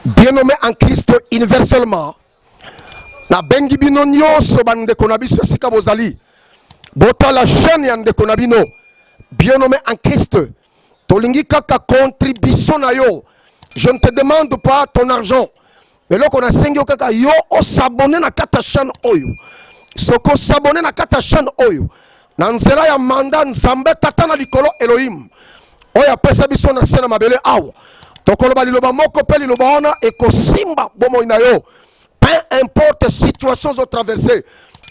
Bien-nommé en Christ universellement. Na bengi bino nyonso bandeko na biso esika bozali. Bota la chaîne ya ndeko na bino. Bien-nommé en Christ. Tolingi kaka contribution na yo. Je ne te demande pas ton argent. Mais là qu'on a sengi kaka yo o s'abonner na kata chaîne oyo. Soko s'abonner na kata chaîne oyo. Na nzela ya manda nzambe tata na likolo Elohim. Oya pesa biso na sena mabele awa. Tokoloba liloba moko pe liloba ona ekosimba bomo ina yo. Peu importe situation zo traverser.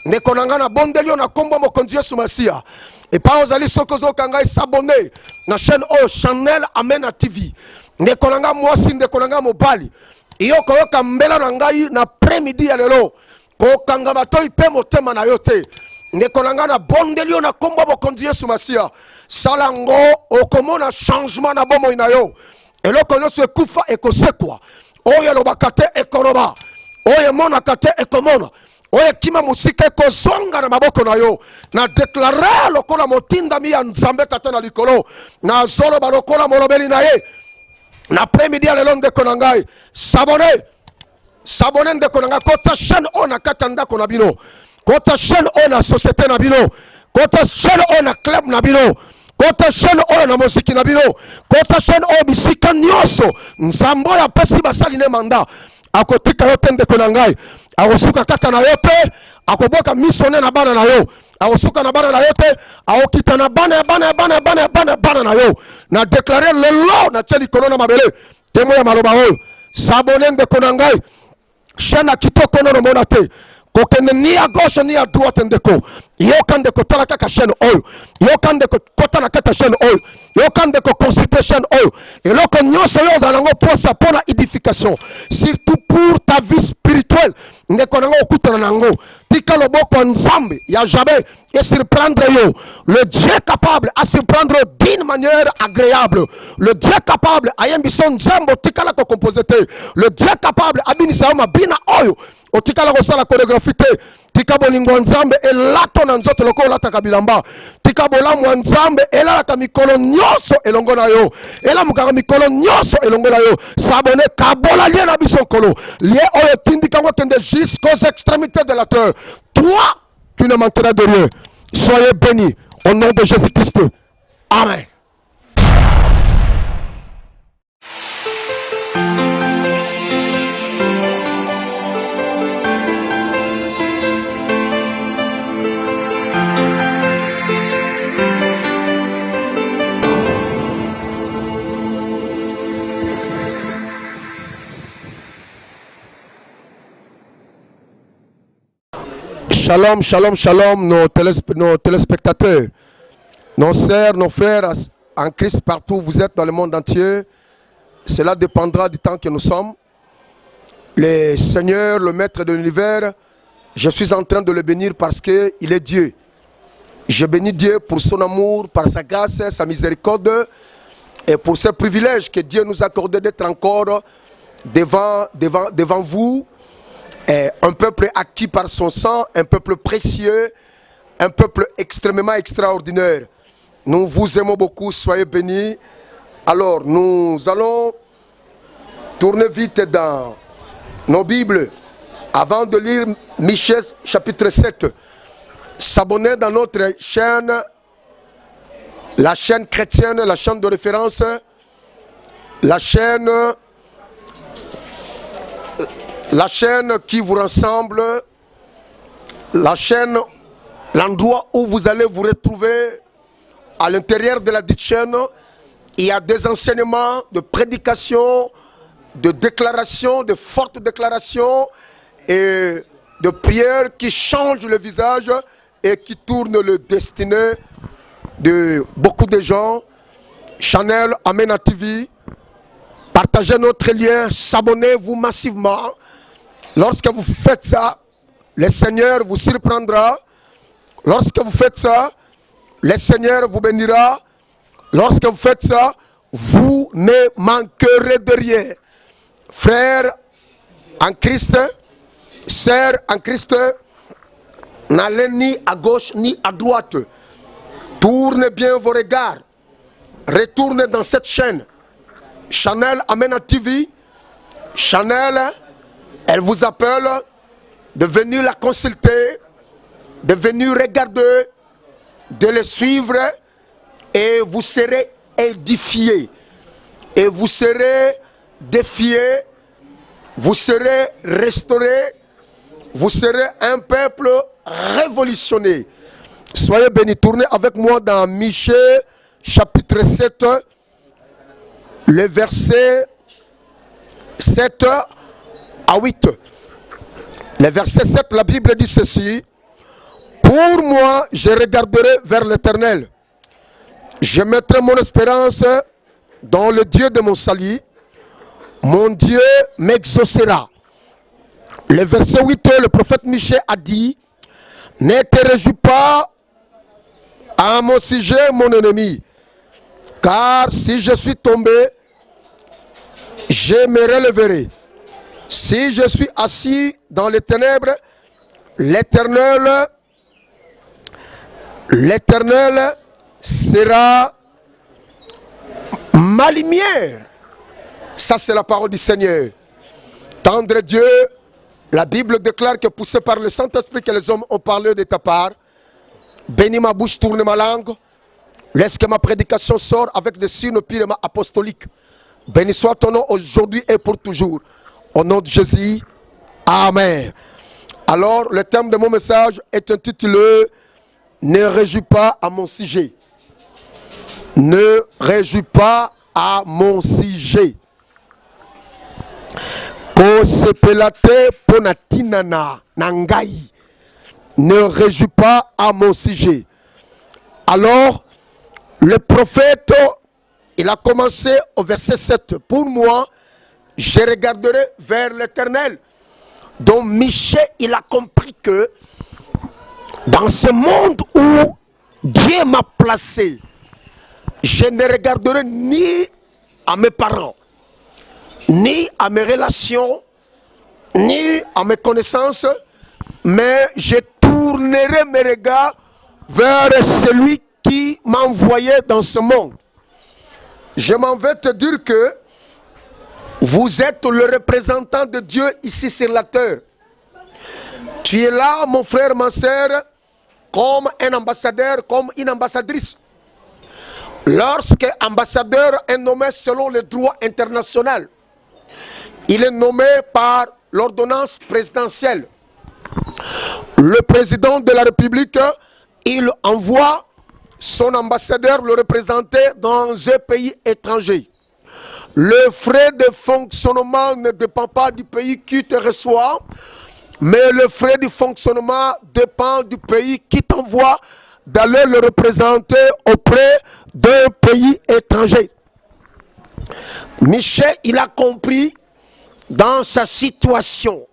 Ne konanga na bondelio na kombo mokonzi Yesu Masia. Et pas ozali soko zo kanga s'abonner na chaîne o Channel Amena TV. Ne konanga mwasi nde konanga mobali. Iyo koyoka mbela na ngai na après-midi ya lelo. Ko kanga batoi pe motema na yote. Ne konanga na bondelio na kombo mokonzi Yesu Masia. Salango okomona changement na bomo ina yo. Eloko nyonso ekufa ekosekwa. Oyo lobaka te ekoloba. Oyo monaka te ekomona. Oyo kima musika ekozonga na maboko na yo. Na deklare lokola motindami ya nzambe tata na likolo. Na zoloba lokola molobeli na ye. Na après-midi ya lelo ndeko na ngai. Sabone ndeko na ngai. Kota chaîne o na kata ndako na bino. Kota chaîne o na société na bino. Kota chaîne o na club na bino. Kota chaîne oyo na mosiki na bino. Kota chaîne oyo bisika nyonso. Nzambo ya pesi basali ne manda. Akotika yo te ndeko na ngai. Akosuka kaka na yo te. Akoboka misone na bana na yo. Akosuka na bana na yo te. Akokita na bana na yo. Na deklare lelo na teli kono na mabele. Temo ya maloba oyo. Sabone ndeko na ngai. Chaîne kitoko no mona te. Kokende ni à gauche ni à droite ndeko. Yokande ko tala kaka chaîne oyo. Yokande ko kota na kata chaîne oyo. Yokande ko consulter chaîne oyo. Et là qu'on nyonso yo zalango posa pour la édification. Surtout pour ta vie spirituelle. Ndeko nango okutana nango. Tika loboko nzambe ya jamais et surprendre yo. Le Dieu capable à surprendre d'une manière agréable. Le Dieu capable à yembison nzambo tika la ko composer. Le Dieu capable à binisa ma bina oyo. Otika la kosala chorégraphie te. Tika bolingo nzambe elato na nzoto loko lata kabilamba. Tika bolamu nzambe elaka mikolo nyonso elongo na yo. Elamuka mikolo nyonso elongo na yo. Sabone kabola lie na biso kolo. Lie oyo tindika ngo kende jusqu'aux extrémités de la terre. Toi, tu ne manqueras de rien. Soyez bénis au nom de Jésus-Christ. Amen. Shalom, shalom, shalom, nos téléspectateurs, nos sœurs, nos frères en Christ partout où vous êtes dans le monde entier. Cela dépendra du temps que nous sommes. Le Seigneur, le Maître de l'univers, je suis en train de le bénir parce qu'il est Dieu. Je bénis Dieu pour son amour, par sa grâce, sa miséricorde et pour ce privilège que Dieu nous a accordé d'être encore devant vous. Un peuple acquis par son sang, un peuple précieux, un peuple extrêmement extraordinaire. Nous vous aimons beaucoup, soyez bénis. Alors, nous allons tourner vite dans nos Bibles avant de lire Michée chapitre 7. S'abonner dans notre chaîne, la chaîne chrétienne, la chaîne de référence, la chaîne qui vous rassemble, la chaîne, l'endroit où vous allez vous retrouver à l'intérieur de la dite chaîne. Il y a des enseignements, de prédications, de déclarations, de fortes déclarations et de prières qui changent le visage et qui tournent le destiné de beaucoup de gens. Channel Amena TV, partagez notre lien, s'abonnez-vous massivement. Lorsque vous faites ça, le Seigneur vous surprendra. Lorsque vous faites ça, le Seigneur vous bénira. Lorsque vous faites ça, vous ne manquerez de rien. Frères en Christ, sœurs en Christ, n'allez ni à gauche ni à droite. Tournez bien vos regards. Retournez dans cette chaîne. Channel Amena TV. Chanel, elle vous appelle de venir la consulter, de venir regarder, de le suivre et vous serez édifiés. Et vous serez défiés, vous serez restaurés, vous serez un peuple révolutionné. Soyez bénis. Tournez avec moi dans Michée chapitre 7, le verset 7 à 8. Le verset 7, la Bible dit ceci. Pour moi, je regarderai vers l'Éternel. Je mettrai mon espérance dans le Dieu de mon salut. Mon Dieu m'exaucera. Le verset 8, le prophète Michée a dit, ne te réjouis pas à mon sujet, mon ennemi, car si je suis tombé, je me relèverai. Si je suis assis dans les ténèbres, l'Éternel sera ma lumière. Ça, c'est la parole du Seigneur. Tendre Dieu, la Bible déclare que poussé par le Saint-Esprit que les hommes ont parlé de ta part. Bénis ma bouche, tourne ma langue. Laisse que ma prédication sorte avec des signes purement apostoliques. Béni soit ton nom aujourd'hui et pour toujours. Au nom de Jésus, Amen. Alors, le thème de mon message est intitulé « Ne réjouis pas à mon sujet ». Ne réjouis pas à mon sujet. Kosepelate ponatinana nangai. Ne réjouis pas à mon sujet. Alors, le prophète, il a commencé au verset 7. Pour moi, je regarderai vers l'Éternel. Donc Michée, il a compris que dans ce monde où Dieu m'a placé, je ne regarderai ni à mes parents, ni à mes relations, ni à mes connaissances, mais je tournerai mes regards vers celui qui m'a envoyé dans ce monde. Je m'en vais te dire que vous êtes le représentant de Dieu ici sur la terre. Tu es là, mon frère, ma soeur, comme un ambassadeur, comme une ambassadrice. Lorsqu'un ambassadeur est nommé selon le droit international, il est nommé par l'ordonnance présidentielle. Le président de la République, il envoie son ambassadeur le représenter dans un pays étranger. Le frais de fonctionnement ne dépend pas du pays qui te reçoit, mais le frais de fonctionnement dépend du pays qui t'envoie d'aller le représenter auprès d'un pays étranger. Michée, il a compris dans sa situation,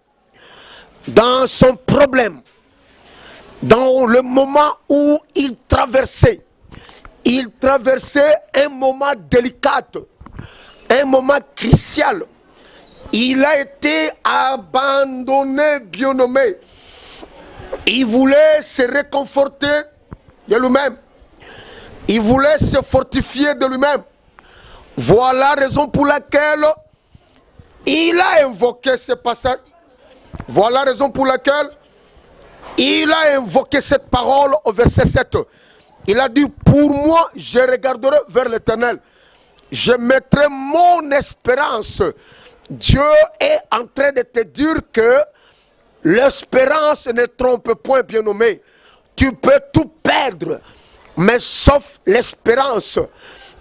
dans son problème, dans le moment où il traversait un moment délicat, un moment crucial. Il a été abandonné, bien nommé. Il voulait se réconforter de lui-même. Il voulait se fortifier de lui-même. Voilà la raison pour laquelle il a invoqué ce passage. Voilà la raison pour laquelle il a invoqué cette parole au verset 7. Il a dit, pour moi, je regarderai vers l'Éternel. Je mettrai mon espérance. Dieu est en train de te dire que l'espérance ne trompe point, bien nommé. Tu peux tout perdre, mais sauf l'espérance.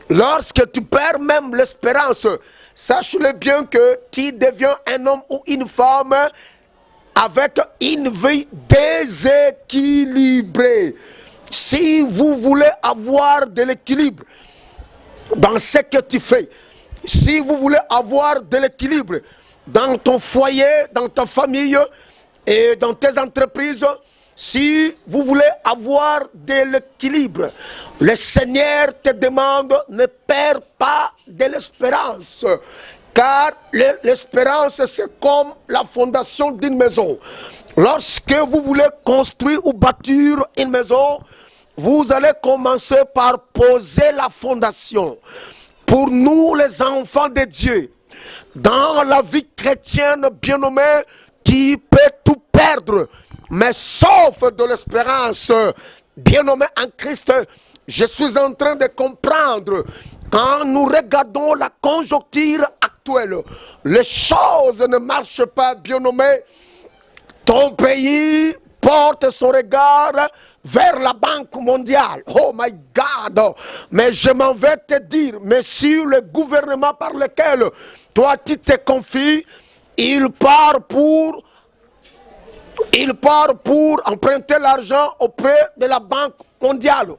Lorsque tu perds même l'espérance, sache-le bien que tu deviens un homme ou une femme avec une vie déséquilibrée. Si vous voulez avoir de l'équilibre dans ce que tu fais, si vous voulez avoir de l'équilibre dans ton foyer, dans ta famille et dans tes entreprises, si vous voulez avoir de l'équilibre, le Seigneur te demande, ne perds pas de l'espérance. Car l'espérance, c'est comme la fondation d'une maison. Lorsque vous voulez construire ou bâtir une maison, vous allez commencer par poser la fondation. Pour nous, les enfants de Dieu, Dans la vie chrétienne, bien-aimé, tu peux tout perdre, mais sauf de l'espérance. Bien-aimé en Christ, je suis en train de comprendre, quand nous regardons la conjoncture actuelle, les choses ne marchent pas, bien-aimé. Ton pays porte son regard vers la Banque mondiale. Oh my God! Mais je m'en vais te dire, mais si le gouvernement par lequel toi tu te confies, il part pour emprunter l'argent auprès de la Banque mondiale.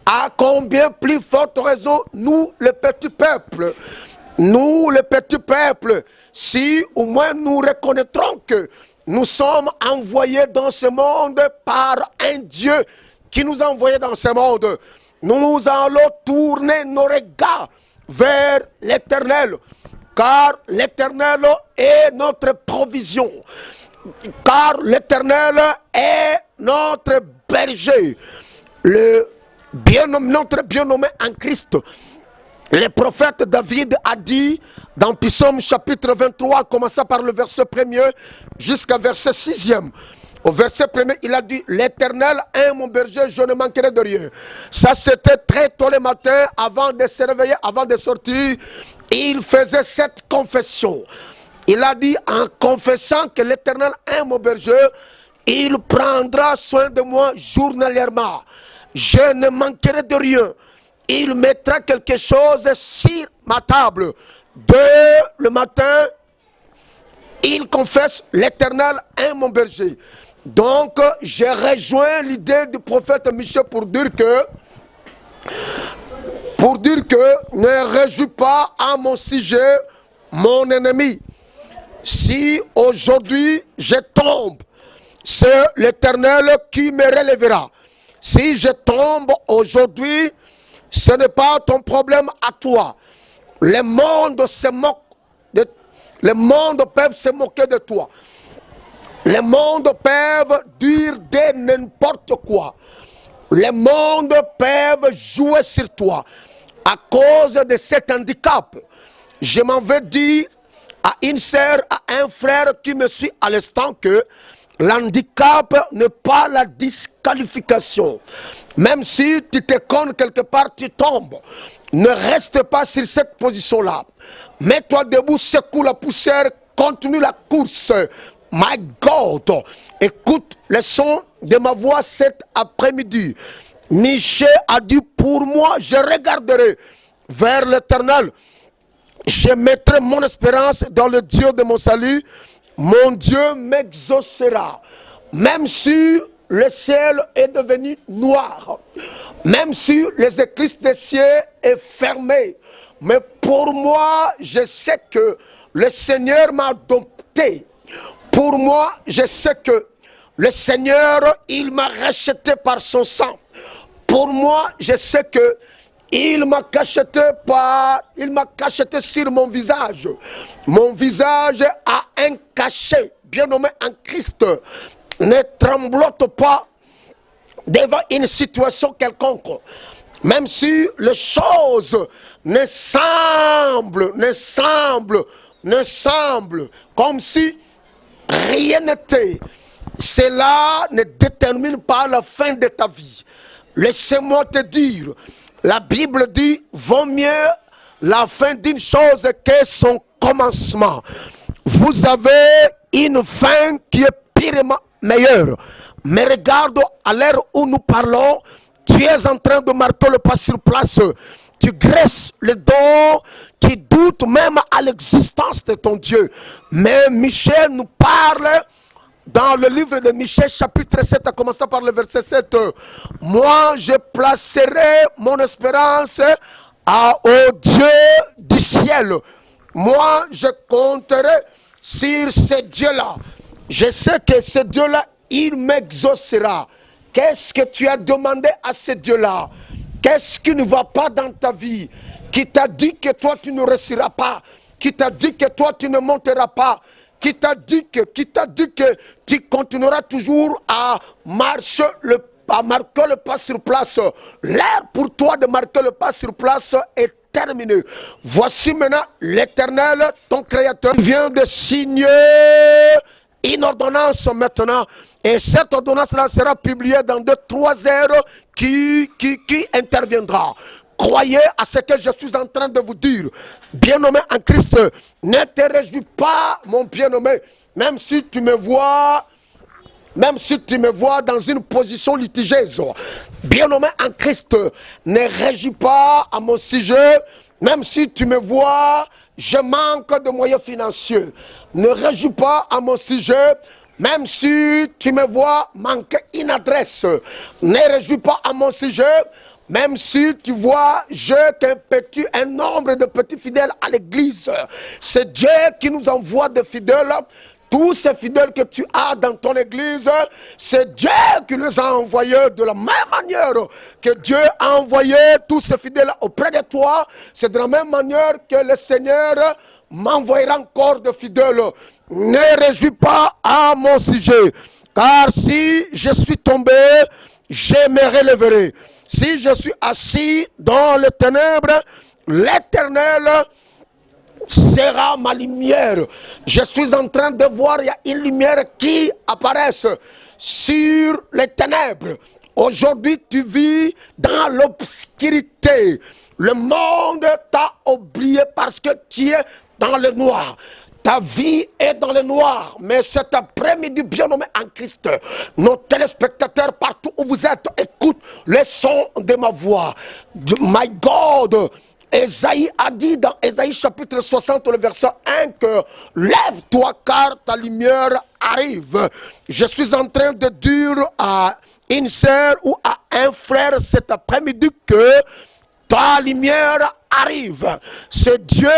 À combien plus forte raison, nous, le petit peuple, si au moins nous reconnaîtrons que nous sommes envoyés dans ce monde par un Dieu qui nous a envoyés dans ce monde, nous allons tourner nos regards vers l'Éternel, car l'Éternel est notre provision. Car l'Éternel est notre berger, notre bien-nommé en Christ. Le prophète David a dit dans Psaume chapitre 23, commençant par le verset 1er jusqu'à verset 6e. Au verset 1er, il a dit, l'Éternel est mon berger, je ne manquerai de rien. Ça, c'était très tôt le matin, avant de se réveiller, avant de sortir. Il faisait cette confession. Il a dit, en confessant que l'Éternel est mon berger, il prendra soin de moi journalièrement. Je ne manquerai de rien. Il mettra quelque chose sur ma table. Dès le matin, il confesse, l'Éternel est mon berger. Donc, j'ai rejoint l'idée du prophète Michée pour dire que ne réjouis pas à mon sujet mon ennemi. Si aujourd'hui je tombe, c'est l'Éternel qui me relèvera. Si je tombe aujourd'hui, ce n'est pas ton problème à toi. Le monde peut se moquer de toi. Le monde peut dire de n'importe quoi. Le monde peut jouer sur toi. À cause de cet handicap, je m'en vais dire à une sœur, à un frère qui me suit à l'instant que l'handicap n'est pas la disqualification. Même si tu te connes quelque part, tu tombes. Ne reste pas sur cette position-là. Mets-toi debout, secoue la poussière, continue la course. My God, écoute le son de ma voix cet après-midi. Michée a dit, pour moi, je regarderai vers l'Éternel. Je mettrai mon espérance dans le Dieu de mon salut. Mon Dieu m'exaucera. Même si le ciel est devenu noir, même si les écluses des cieux est fermé, mais pour moi, je sais que le Seigneur m'a adopté. Pour moi, je sais que le Seigneur, il m'a racheté par son sang. Pour moi, je sais que il m'a cacheté sur mon visage. Mon visage a un cachet, bien nommé en Christ. Ne tremblote pas devant une situation quelconque. Même si les choses ne semblent comme si rien n'était. Cela ne détermine pas la fin de ta vie. Laissez-moi te dire, la Bible dit, vaut mieux la fin d'une chose que son commencement. Vous avez une fin qui est purement meilleure. Mais regarde, à l'heure où nous parlons, tu es en train de marquer le pas sur place. Tu graisses le dos, tu doutes même à l'existence de ton Dieu. Mais Michée nous parle dans le livre de Michée, chapitre 7, à commencer par le verset 7. Moi, je placerai mon espérance au Dieu du ciel. Moi, je compterai sur ce Dieu-là. Je sais que ce Dieu-là, il m'exaucera. Qu'est-ce que tu as demandé à ce Dieu-là? Qu'est-ce qui ne va pas dans ta vie? Qui t'a dit que toi, tu ne réussiras pas? Qui t'a dit que toi, tu ne monteras pas? Qui t'a dit que tu continueras toujours à marquer le pas sur place? L'heure pour toi de marquer le pas sur place est terminé. Voici maintenant l'Éternel, ton Créateur, vient de signer une ordonnance maintenant. Et cette ordonnance-là sera publiée dans 2-3 heures qui interviendra. Croyez à ce que je suis en train de vous dire. Bien-aimé en Christ, ne te réjouis pas, mon bien-aimé, même si tu me vois dans une position litigieuse. Bien-aimé en Christ, ne réjouis pas à mon sujet, même si tu me vois, je manque de moyens financiers. Ne réjouis pas à mon sujet, même si tu me vois manquer une adresse. Ne réjouis pas à mon sujet, même si tu vois, j'ai un nombre de petits fidèles à l'église. C'est Dieu qui nous envoie des fidèles. Tous ces fidèles que tu as dans ton église, c'est Dieu qui les a envoyés de la même manière que Dieu a envoyé tous ces fidèles auprès de toi. C'est de la même manière que le Seigneur m'envoyera encore de fidèles. Ne réjouis pas à mon sujet, car si je suis tombé, je me relèverai. Si je suis assis dans les ténèbres, l'Éternel sera ma lumière. Je suis en train de voir, il y a une lumière qui apparaît sur les ténèbres. Aujourd'hui, tu vis dans l'obscurité. Le monde t'a oublié parce que tu es dans le noir. Ta vie est dans le noir, mais cet après-midi, bien-aimé en Christ, nos téléspectateurs partout où vous êtes, écoutent le son de ma voix. My God, Ésaïe a dit dans Ésaïe chapitre 60, le verset 1 que lève-toi car ta lumière arrive. Je suis en train de dire à une sœur ou à un frère cet après-midi que ta lumière arrive. C'est Dieu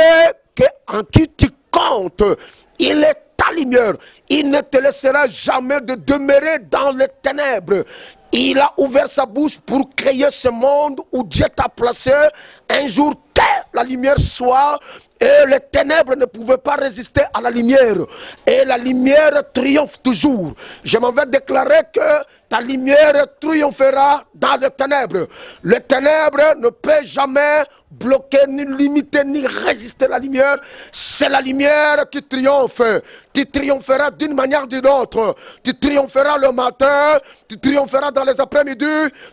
en qui tu compte. Il est ta lumière. Il ne te laissera jamais de demeurer dans les ténèbres. Il a ouvert sa bouche pour créer ce monde où Dieu t'a placé. Un jour, la lumière soit, et les ténèbres ne pouvaient pas résister à la lumière. Et la lumière triomphe toujours. Je m'en vais déclarer que ta lumière triomphera dans les ténèbres. Les ténèbres ne peuvent jamais bloquer, ni limiter, ni résister à la lumière. C'est la lumière qui triomphe. Tu triompheras d'une manière ou d'une autre. Tu triompheras le matin, tu triompheras dans les après-midi,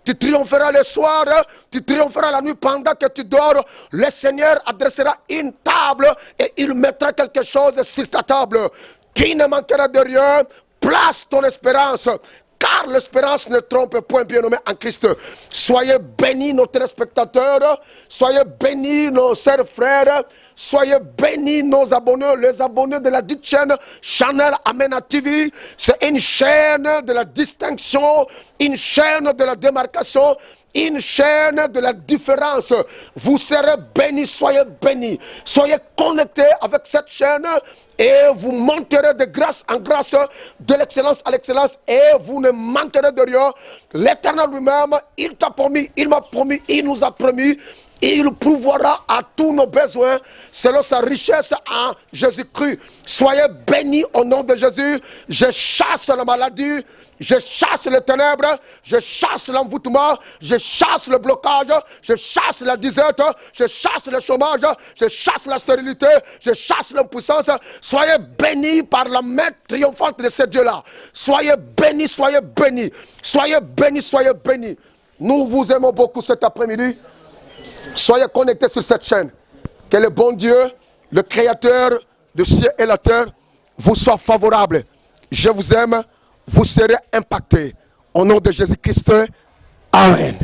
tu triompheras le soir, tu triompheras la nuit pendant que tu dors. Le Seigneur adressera une table et il mettra quelque chose sur ta table. Qui ne manquera de rien, place ton espérance. Car l'espérance ne trompe point, bien-aimés en Christ. Soyez bénis nos téléspectateurs, soyez bénis nos sœurs frères, soyez bénis nos abonnés, les abonnés de la dite chaîne Channel Amena TV. C'est une chaîne de la distinction, une chaîne de la démarcation, une chaîne de la différence. Vous serez bénis, soyez connectés avec cette chaîne et vous monterez de grâce en grâce, de l'excellence à l'excellence, et vous ne manquerez de rien. L'Éternel lui-même, il t'a promis, il m'a promis, il nous a promis. Il pourvoira à tous nos besoins selon sa richesse en Jésus-Christ. Soyez bénis au nom de Jésus. Je chasse la maladie, je chasse les ténèbres, je chasse l'envoûtement, je chasse le blocage, je chasse la disette, je chasse le chômage, je chasse la stérilité, je chasse l'impuissance. Soyez bénis par la main triomphante de ce Dieu-là. Soyez bénis, soyez bénis, soyez bénis, soyez bénis. Nous vous aimons beaucoup cet après-midi. Soyez connectés sur cette chaîne. Que le bon Dieu, le Créateur du ciel et la terre, vous soit favorable. Je vous aime, vous serez impactés. Au nom de Jésus-Christ, Amen.